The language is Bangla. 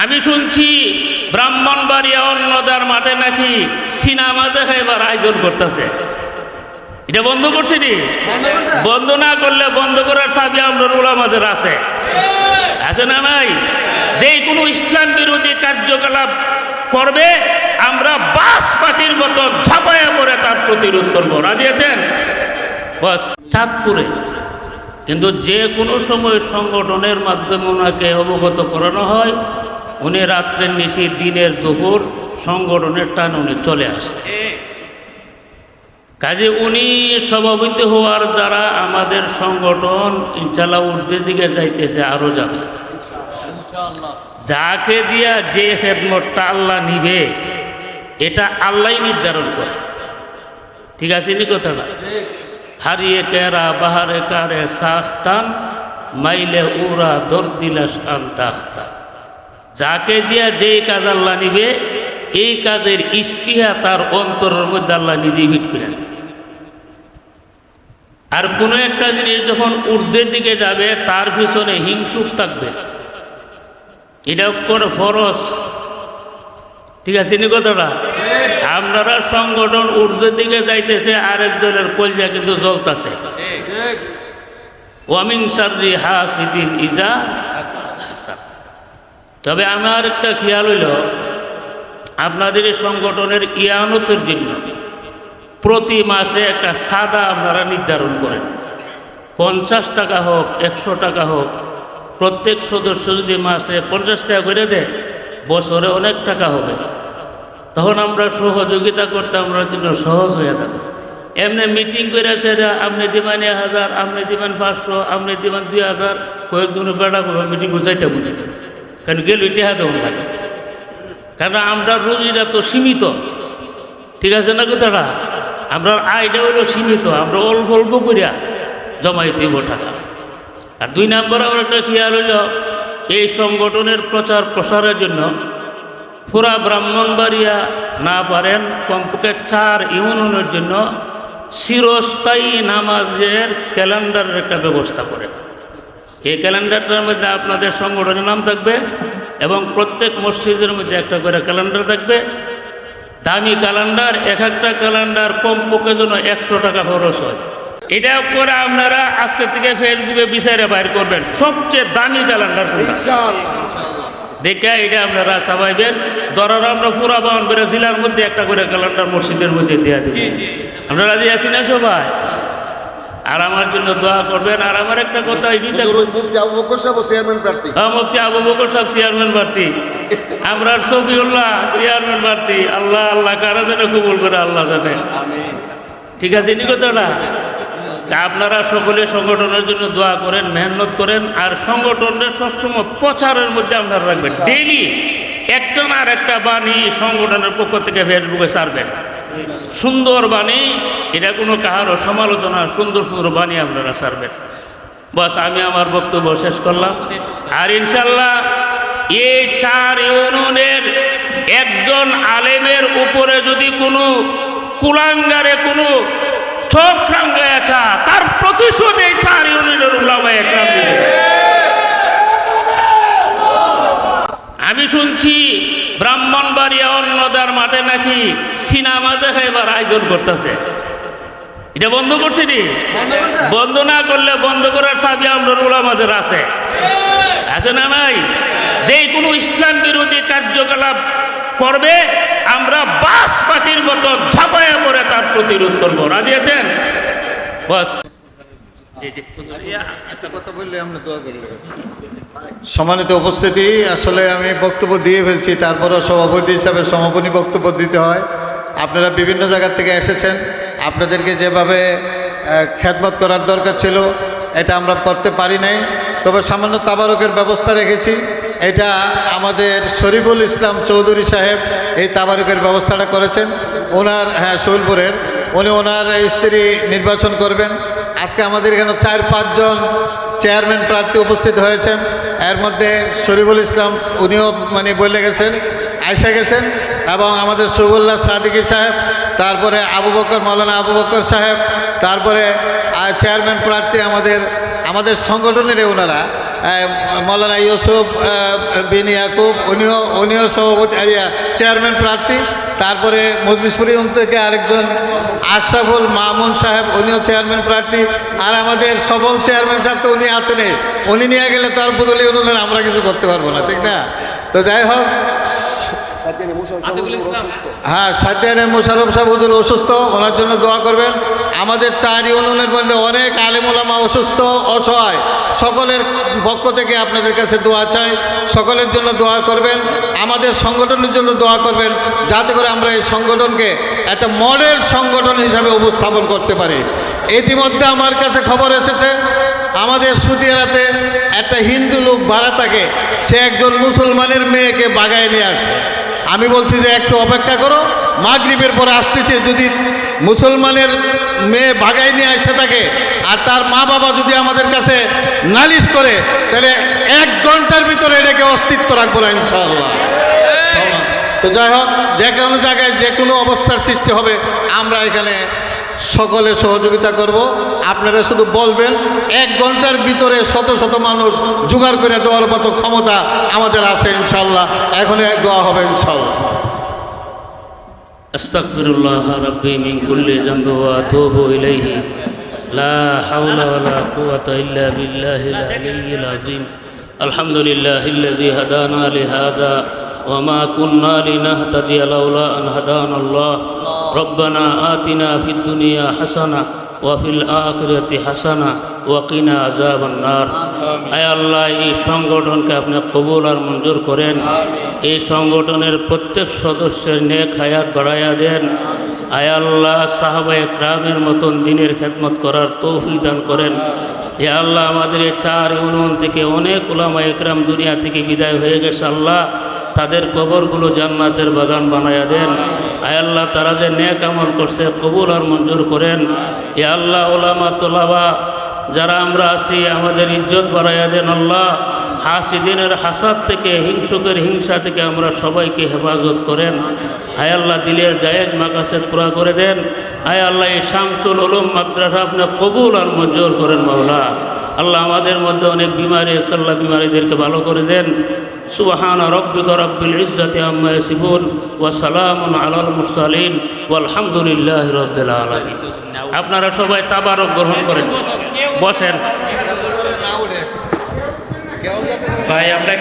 আমি শুনছি ব্রাহ্মণবাড়িয়া অন্নদার মাঠে নাকি সিনেমা দেখাইবার আয়োজন করতেছে। এটা বন্ধ করছে নি? বন্ধ না করলে বন্ধ করার চাবি আমরা ওলামাদের আছে, আছে না নাই? যে কোনো ইসলাম বিরোধী কার্যকলাপ করবে আমরা বাস পাখির মতো ঝাঁপায়া পড়ে তার প্রতিরোধ করবো। রাজি আছেন? বাস চাঁদপুরে কিন্তু যে কোনো সময় সংগঠনের মাধ্যমে ওনাকে অবগত করানো হয়, উনি রাত্রের নিশি দিনের দুপুর সংগঠনের টান উনি চলে আসে। কাজে উনি সভাপতি হওয়ার দ্বারা আমাদের সংগঠন ইনশাআল্লাহ ঊর্ধ্বের দিকে যাইতেছে, আরো যাবে। যাকে দিয়া যে খেদমতটা আল্লাহ নিবে এটা আল্লাহ নির্ধারণ করে। ঠিক আছে নি কথাটা? হারিয়ে কেরা বাহারে কারে সাখতান মাইলে উরা দর্দিলাস আন্তাখতা। যাকে দিয়া যে কাজ আল্লাহ নিবে এই কাজের ইস্পিহা তার অন্তরের মধ্যে আল্লাহ নিজেই ভিট করে দেয়। আর কোনো একটা জিনিস যখন ঊর্ধ্বের দিকে যাবে তার পিছনে হিংসুক থাকবে, এটা করে ফরজ। ঠিক আছে নি কথাটা? আপনারা সংগঠন ঊর্ধ্বের দিকে যাইতেছে, আরেক দলের কলজা কিন্তু জ্বলতেছে। ওয়ামিন শাররি হাসিদিন ইজা হাসাদ। তবে আমার একটা খেয়াল হইল, আপনাদের এই সংগঠনের ইয়ানতের জন্য প্রতি মাসে একটা সাদা আপনারা নির্ধারণ করেন। 50 টাকা হোক 100 টাকা হোক, প্রত্যেক সদস্য যদি মাসে 50 টাকা করে দেয়, বছরে অনেক টাকা হবে। তখন আমরা সহযোগিতা করতে আমরা জন্য সহজ হয়ে যাবে। এমনি মিটিং করে সেটা আপনি দিবেন 1000, আপনি দিবেন 500, আপনি দিবেন 2000, কয়েকদিনের বেড়া মিটিং বুঝাইতে বলি, কারণ গেল ইতিহাস দেওয়া লাগে। কারণ আমরা রুজিটা তো সীমিত। ঠিক আছে না কথাটা? আমরা আয়টা হইলো সীমিত, আমরা অল্প অল্প করিয়া জমাইতে হইব টাকা। আর 2 নম্বর আমার একটা খেয়াল হইল, এই সংগঠনের প্রচার প্রসারের জন্য পুরা ব্রাহ্মণবাড়িয়া না পারেন কমপক্ষে 4 ইউনিয়নের জন্য চিরস্থায়ী নামাজের ক্যালেন্ডারের একটা ব্যবস্থা করে। এই ক্যালেন্ডারটার মধ্যে আপনাদের সংগঠনের নাম থাকবে এবং প্রত্যেক মসজিদের মধ্যে একটা করে ক্যালেন্ডার থাকবে। দামি ক্যালেন্ডার, এক একটা ক্যালেন্ডার কমপক্ষে যেন 100 টাকা খরচ হয়। এটা করে আপনারা আজকে থেকে ফেসবুকে বিচারে বাইর করবেন সবচেয়ে দামি ক্যালেন্ডার কোনটা দেখে এটা আপনারা চাবাইবেন। ধরার আমরা পুরা বাউনবাড়িয়া জেলার মধ্যে একটা করে ক্যালেন্ডার মসজিদের মধ্যে দেওয়া দেব। আমরা রাজি আছি না সবাই? আর আমার জন্য দোয়া করবেন। আর আমার একটা কথা, মুফতি আবু বকর সাহেব চেয়ারম্যান প্রার্থী, আমরা শফিউল্লাহ চেয়ারম্যান প্রার্থী। আল্লাহ আল্লাহ কারা যেন কবুল করে আল্লাহ জানে। ঠিক আছে নি কথাটা? আপনারা সকলে সংগঠনের জন্য দোয়া করেন, মেহনত করেন। আর সংগঠনের সবসময় প্রচারের মধ্যে আপনারা রাখবেন। ডেইলি একটা না আর একটা বাণী সংগঠনের পক্ষ থেকে ফেসবুকে ছাড়বেন, সুন্দর বাণী। এটা কোনো কাহারও সমালোচনা, সুন্দর সুন্দর বাণী আপনারা ছাড়বেন। বাস আমি আমার বক্তব্য শেষ করলাম। আর ইনশাল্লাহ এই 4 ইউনিয়নের একজন আলেমের উপরে যদি কোনো কুলাঙ্গারে কোনো চোখ রাঙ্গায় আছে, তার প্রতিশোধ এই 4 ইউনিয়নের উলামায়ে একরাম দিবে। আমি শুনছি ব্রাহ্মণবাড়িয়া অন্নদার মাঠে নাকি সিনেমা দেখাইবার আয়োজন করতেছে। এটা বন্ধ করছে নি? বন্ধ না করলে বন্ধ করার চাবি আমরা ওলামাদের আছে, আছে না নাই? যে কোনো ইসলাম বিরোধী কার্যকলাপ করবে আমরা বাস পাখির মতো ঝাঁপায়া পড়ে তার প্রতিরোধ করবো। রাজি আছেন? বাস সম্মানিত উপস্থিতি, আসলে আমি বক্তব্য দিয়ে ফেলছি, তারপরও সভাপতি হিসাবে সমাপনী বক্তব্য দিতে হয়। আপনারা বিভিন্ন জায়গা থেকে এসেছেন, আপনাদেরকে যেভাবে খেদমত করার দরকার ছিল এটা আমরা করতে পারি নাই। তবে সামান্য তাবারকের ব্যবস্থা রেখেছি। এটা আমাদের শরীফুল ইসলাম চৌধুরী সাহেব এই তাবারকের ব্যবস্থাটা করেছেন। ওনার শৈলপুরের উনি ওনার স্ত্রী নির্বাচন করবেন। আজকে আমাদের এখানে 4-5 জন চেয়ারম্যান প্রার্থী উপস্থিত হয়েছেন। এর মধ্যে শরীফুল ইসলাম উনিও বলে গেছেন, আইসা গেছেন, এবং আমাদের সুবুল্লাহ সাদিকি সাহেব, তারপরে আবু বকর মৌলানা আবু বকর সাহেব, তারপরে চেয়ারম্যান প্রার্থী আমাদের সংগঠনের ওনারা মৌলানা ইউসুফ বিন ইয়াকুব উনিও সভাপতি চেয়ারম্যান প্রার্থী। তারপরে মজলিসপুরি থেকে আরেকজন আশরাফুল মামুন সাহেব, উনিও চেয়ারম্যান প্রার্থী। আর আমাদের সবল চেয়ারম্যান সাহেব তো উনি আছেনই, উনি নিয়ে গেলে তো আর বদলি অনুদান আমরা কিছু করতে পারবো না, ঠিক না? তো যাই হোক, হ্যাঁ, সাদিয়ানের মোশাররফ সাহেব হুজুর অসুস্থ, ওনার জন্য দোয়া করবেন। আমাদের 4 ইউনিয়নের মধ্যে অনেক আলেম ওলামা অসুস্থ, অসহায়, সকলের পক্ষ থেকে আপনাদের কাছে দোয়া চাই, সকলের জন্য দোয়া করবেন, আমাদের সংগঠনের জন্য দোয়া করবেন, যাতে করে আমরা এই সংগঠনকে একটা মডেল সংগঠন হিসাবে উপস্থাপন করতে পারি। ইতিমধ্যে আমার কাছে খবর এসেছে, আমাদের সুদিয়ারাতে একটা হিন্দু লোক ভাড়া থাকে, সে একজন মুসলমানের মেয়েকে বাগায় নিয়ে আসছে। আমি বলছি যে একটু অপেক্ষা করো, মাগরিবের পরে আসতেছে, যদি মুসলমানের মেয়ে বাগায় নিয়ে আসে থাকে আর তার মা বাবা যদি আমাদের কাছে নালিশ করে, তাহলে 1 ঘন্টার ভিতরে এটাকে অস্তিত্ব রাখবো না ইনশাআল্লাহ। তো যাই হোক, যে কোনো জায়গায় যে কোনো অবস্থার সৃষ্টি হবে, আমরা এখানে সকলে সহযোগিতা করব। আপনারা শুধু বলবেন, 1 ঘন্টার ভিতরে শত শত মানুষ জোগাড় করে দেওয়ার মতো ক্ষমতা আমাদের আছে ইনশাআল্লাহ। এখন দোয়া হবে ইনশাআল্লাহ। আস্তাগফিরুল্লাহ রাব্বি মিন কুল্লি যামবি ওয়া আতুবু ইলাইহি লা হাওলা ওয়ালা কুওয়াতা ইল্লা বিল্লাহিল আলিয়্যিল আযীম। আলহামদুলিল্লাহিল্লাযী হাদানা লিহাযা ওয়া মা কুন্না লিনাহতাদিয়া লাউলা আন হাদানাল্লাহ। রব্বানা আতিনা ফিদ দুনিয়া হাসানাহ ওয়া ফিল আখিরাতি হাসানাহ ওয়া কিনা আযাবান নার। আয় আল্লাহ, এই সংগঠনকে আপনি কবুল আর মঞ্জুর করেন। এই সংগঠনের প্রত্যেক সদস্যের নেক হায়াত বাড়াইয়া দেন। আয় আল্লাহ, সাহাবায়ে কেরামের মতন দ্বীনের খেদমত করার তৌফিক দান করেন। হে আল্লাহ, আমাদের এই 4 ইউনিয়ন থেকে অনেক উলামায়ে কেরাম দুনিয়া থেকে বিদায় হয়ে গেছে। আল্লাহ, তাদের কবরগুলো জান্নাতের বাগান বানায়া দেন। আয় আল্লাহ, তারা যে নেক আমল করছে কবুল আর মঞ্জুর করেন। হে আল্লাহ, উলামা তোলাবা যারা আমরা আছি, আমাদের ইজ্জত বাড়াইয়া দেন। আল্লাহ, হাসিদিনের হাসাদ থেকে, হিংসুকের হিংসা থেকে আমরা সবাইকে হেফাজত করেন। আয় আল্লাহ, দিলের জায়েজ মাকাসেদ পুরা করে দেন। আয় আল্লাহ, এই শামসুল উলুম মাদ্রাসা আপনি কবুল আর মঞ্জুর করেন মাওলা। আল্লাহ, আমাদের মধ্যে অনেক বিমারি আছে, আল্লাহ বিমারিদেরকে ভালো করে দেন। সুবহান রাব্বিকা রাব্বিল ইজ্জাতি আম্মা ইয়াসিফুন ওয়া সালামুন আলাল মুরসালিন ওয়াল হামদুলিল্লাহি রাব্বিল আলামিন। আপনারা সবাই তাবারক গ্রহণ করেন, বসেন। ভাই আমরা